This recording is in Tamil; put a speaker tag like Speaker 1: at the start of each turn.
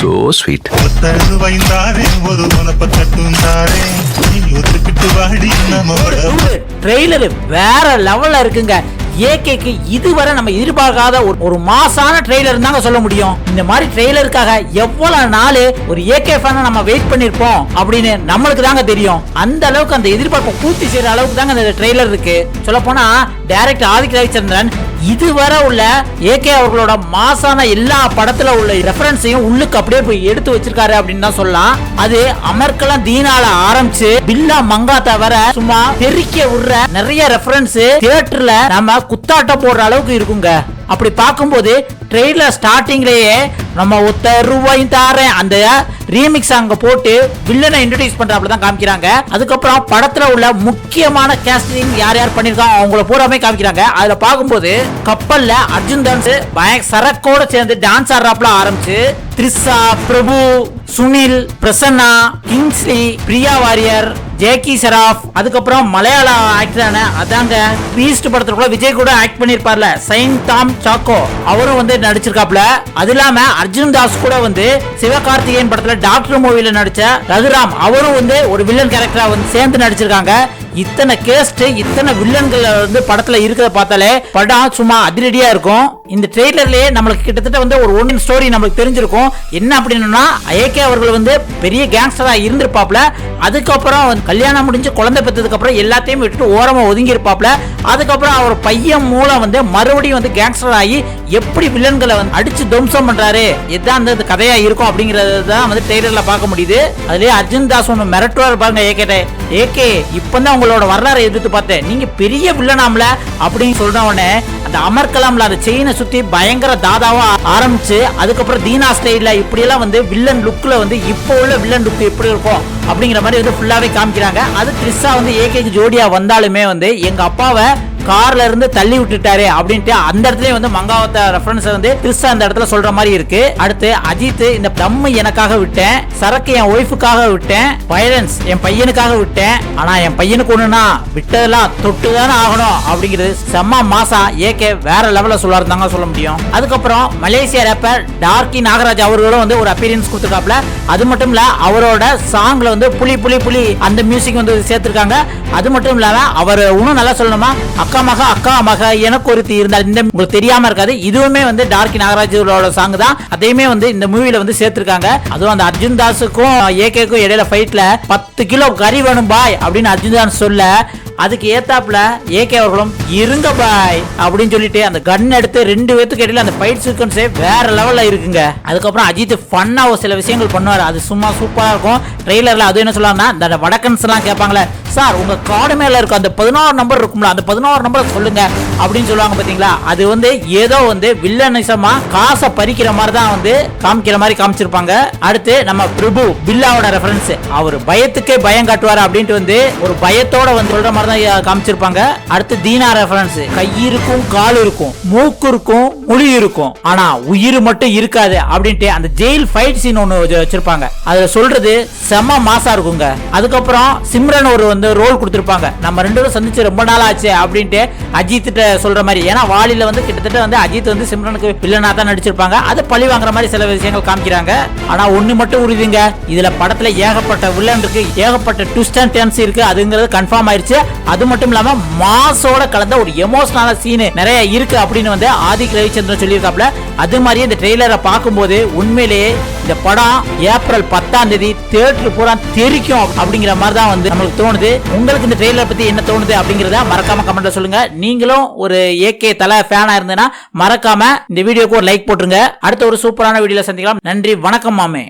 Speaker 1: So sweet.
Speaker 2: ட்ரெய்லர் வேற லெவல்ல இருக்குங்க. ஏகேக்கு இதுவரை நம்ம எதிர்பார்க்காத ஒரு மாசான ட்ரெய்லர் தாங்க சொல்ல முடியும். இந்த மாதிரி ட்ரெய்லருக்காக எவ்வளவு நாள் ஒரு ஏகே ஃபேனை நம்ம வெயிட் பண்ணிருப்போம் அப்படின்னு நம்மளுக்கு தாங்க தெரியும். அந்த அளவுக்கு அந்த எதிர்பார்ப்பை பூர்த்தி செய்யற அளவுக்கு தாங்க இந்த ட்ரெய்லர் இருக்கு. சொல்ல போனா டைரக்டர் ஆதிக் ரவிச்சந்திரன் இதுவரை உள்ள ஏகே அவர்களோட மாசான எல்லா படத்துல உள்ள ரெஃபரன்ஸையும் உள்ளுக்கு அப்படியே போய் எடுத்து வச்சிருக்காரு அப்படின்னு தான் சொல்லலாம். அது அமர்கலம் தீனால ஆரம்பிச்சு பில்லா மங்காத்தா வர சும்மா தெறிக்க விடுற நிறைய ரெஃபரன்ஸ் தியேட்டர்ல நம்ம குத்தாட்டம் போடுற அளவுக்கு இருக்குங்க. அப்படி பார்க்கும்போது ட்ரெய்லர் ஸ்டார்டிங்லயே நம்ம ரூபாயும் தாரேன் அந்த ரீமிக்ஸ் அங்க போட்டு வில்லனை இன்ட்ரோடியூஸ் பண்றாப்ல தான் காமிக்கிறாங்க. அதுக்கப்புறம் படத்துல உள்ள முக்கியமான கேஸ்டிங் யார் யார் பண்ணிருக்காங்க அவங்கள பூராமே காமிக்கிறாங்க. அதுல பார்க்கும்போது கப்பல்ல அர்ஜுன் டான்ஸ் சரக்கோட சேர்ந்து டான்ஸ் ஆடுறாப்ல ஆரம்பிச்சு த்ரிஷா, பிரபு, சுனில், பிரசன்னா, கிங்ஸ்லி, பிரியா வாரியர், ஜேக்கி ஷெராஃப், அதுக்கப்புறம் மலையாள ஆக்டரான அதாங்க பீஸ்ட் படத்துல கூட விஜய் கூட ஆக்ட் பண்ணிருப்பார்ல சைன் தாம் சாக்கோ அவரும் வந்து நடிச்சிருக்காப்ல. அது இல்லாம அர்ஜுன் தாஸ் கூட வந்து சிவகார்த்திகேயன் படத்துல டாக்டர் மூவில நடிச்ச ரகுராம் அவரும் வந்து ஒரு வில்லன் கேரக்டரா வந்து சேர்ந்து நடிச்சிருக்காங்க. இத்தனை கேஸ்ட் இத்தனை வில்லன்கள் வந்து படத்துல இருக்கிறத பார்த்தாலே படம் சும்மா அதிரடியா இருக்கும். இந்த ட்ரெய்லர்லயே நம்மளுக்கு கிட்டத்தட்ட வந்து ஒரு ஒன் ஸ்டோரி நம்மளுக்கு தெரிஞ்சிருக்கும். என்ன அப்படின்னா ஏகே அவர்கள் வந்து பெரிய கேங்ஸ்டரா இருந்திருப்பாப்ல. அதுக்கப்புறம் கல்யாணம் முடிஞ்சு குழந்தை பெற்றதுக்கு அப்புறம் எல்லாத்தையும் விட்டு ஓரமா ஒதுங்கி இருப்பாப்ல. அதுக்கப்புறம் அவர் பையன் மூலம் வந்து மறுபடியும் வந்து கேங்ஸ்டர் ஆகி எப்படி வில்லன்களை வந்து அடிச்சு துவம்சம் பண்றாரு இதுதான் அந்த கதையா இருக்கும் அப்படிங்கறது தான் வந்து ட்ரெய்லர்ல பார்க்க முடியுது. அதுலயே அர்ஜுன் தாஸ் ஒன்று மிரட்டுவார் பாருங்க ஏகே இப்பதான் உங்களோட வரலாறை எதிர்த்து பார்த்தேன் நீங்க பெரிய வில்லனாம்ல அப்படின்னு சொல்ற உடனே அந்த அமர்கலாம்ல அந்த செயினை சுத்தி பயங்கர தாதாவா ஆரம்பிச்சு அதுக்கப்புறம் தீனா ஸ்டைல்ல இப்படி எல்லாம் வந்து வில்லன் லுக்ல வந்து இப்போ உள்ள வில்லன் லுக் எப்படி இருக்கும் அப்படிங்கிற மாதிரி வந்து ஃபுல்லாவே காமிக்கிறாங்க. அது த்ரிஷா வந்து ஏகேக்கு ஜோடியா வந்தாலுமே வந்து எங்க அப்பாவை கார்ல இருந்து தள்ளி விட்டுட்டாரு அப்படின்ட்டு அந்த இடத்துல வந்து மங்காவத்த ரெஃபரன்ஸ் வந்து த்ரிஷா அந்த இடத்துல சொல்ற மாதிரி இருக்கு. அடுத்து அஜித் இந்த தம்மு எனக்காக விட்டேன், சரக்கு என் ஒய்ஃபுக்காக விட்டேன், வயலன்ஸ் என் பையனுக்காக விட்டேன், ஆனா என் பையனுக்கு ஒண்ணுனா விட்டதெல்லாம் தொட்டுதானே ஆகணும் அப்படிங்கிறது செம்ம மாசா ஏகே வேற லெவல்ல சொல்லாருந்தாங்க சொல்ல முடியும். அதுக்கப்புறம் மலேசியா ரேப்பர் டார்கி நாகராஜ் அவர்களும் வந்து ஒரு அப்பியரன்ஸ் கொடுத்துருக்காப்ல. அது மட்டும் இல்ல அவரோட சாங்ல வந்து புலி புலி புலி அந்த மியூசிக் வந்து சேர்த்திருக்காங்க. அது மட்டும் இல்லாம அவர் இன்னும் நல்லா சொல்லணுமா அக்கா மக எனக்கு ஒருத்தி இருந்தால் இந்த உங்களுக்கு தெரியாம இருக்காது. இதுவுமே வந்து டார்கி நாகராஜோட சாங் தான். அதையுமே வந்து இந்த மூவில வந்து சேர்த்திருக்காங்க. அதுவும் அந்த அர்ஜுன் தாஸுக்கும் ஏகேக்கும் இடையில ஃபைட்ல 10 கிலோ கறி வேணும் பாய் அப்படின்னு அர்ஜுன் தாஸ் சொல்ல அதுக்கு ஏத்தாப்புல ஏகே அவர்களும் இருங்க பாய் அப்படின்னு சொல்லிட்டு அந்த கன் எடுத்து 2 பேத்துக்கு இடையில அந்த ஃபைட் சீக்வன்ஸே வேற லெவல்ல இருக்குங்க. அதுக்கப்புறம் அஜித் ஃபன்னா ஒரு சில விஷயங்கள் பண்ணுவார். அது சும்மா சூப்பரா இருக்கும். ட்ரெய்லர்ல அது என்ன சொல்லலாம்னா இந்த வடக்கன்ஸ் எல்லாம் கேட்பாங்களே சார் உங்க கார்டு மேல இருக்க அந்த 16 நம்பர் இருக்கும்ல அந்த 16 நம்பர் சொல்லுங்க அப்படின்னு சொல்லுவாங்க பாத்தீங்களா. அது வந்து ஏதோ வந்து வில்லனிசமா காசை பறிக்கிற மாதிரி தான் வந்து காமிக்கிற மாதிரி காமிச்சிருப்பாங்க. அடுத்து நம்ம பிரபு பில்லாவோட ரெஃபரன்ஸ் அவர் பயத்துக்கே பயம் காட்டுவார் அப்படின்ட்டு வந்து ஒரு பயத்தோட வந்து சொல்ற மாதிரி தான் காமிச்சிருப்பாங்க. அடுத்து தீனா ரெஃபரன்ஸ் கை இருக்கும் கால் இருக்கும் மூக்கு இருக்கும் முடி இருக்கும் ஆனா உயிர் மட்டும் இருக்காது அப்படின்ட்டு அந்த ஜெயில் ஃபைட் சீன் ஒன்னு வச்சிருப்பாங்க. அதுல சொல்றது செம மாசா இருக்குங்க. அதுக்கப்புறம் சிம்ரன் ஒரு வந்து ரோல் கொடுத்திருப்பாங்க. நம்ம 2 பேரும் சந்திச்சு ரொம்ப நாள் ஆச்சு அப்படின்ட்டு அஜித் சொல்ற மாதிரி. ஏன்னா வாலில வந்து கிட்டத்தட்ட வந்து அஜித் வந்து சிம்ரனுக்கு வில்லனா தான் நடிச்சிருப்பாங்க. அது பழி வாங்குற மாதிரி சில விஷயங்கள் காமிக்கிறாங்க. ஆனா ஒண்ணு மட்டும் உறுதிங்க இதுல படத்துல ஏகப்பட்ட வில்லன் இருக்கு, ஏகப்பட்ட ட்விஸ்ட் அண்ட் டர்ன்ஸ் இருக்கு. அதுங்கிறது கன்ஃபார்ம் ஆயிருச்சு. அது மட்டும் இல்லாம மாசோட கலந்த ஒரு எமோஷனல் சீன் நிறைய இருக்கு அப்படின்னு வந்து ஆதிக் ரவிச்சந்திரன் சொல்லியிருக்காப்ல. அது மாதிரி இந்த ட்ரெய்லரை பார்க்கும்போது உண்மையிலேயே இந்த படம் ஏப்ரல் 10ஆம் தேதி தியேட்டர் பூரா தெரிக்கும் அப்படிங்கிற மாதிரி தான் வந்து நமக்கு தோணுது. உங்களுக்கு இந்த ட்ரெய்லர் பத்தி என்ன தோணுது அப்படிங்கறத மறக்காம கமெண்ட்ல சொல்லுங்க. நீங்களும் ஒரு ஏகே தல ஃபேனா இருந்தீங்கன்னா மறக்காம இந்த வீடியோக்கு ஒரு லைக் போட்டுருங்க. அடுத்த ஒரு சூப்பரான வீடியோல சந்திக்கலாம். நன்றி, வணக்கம் மாமே.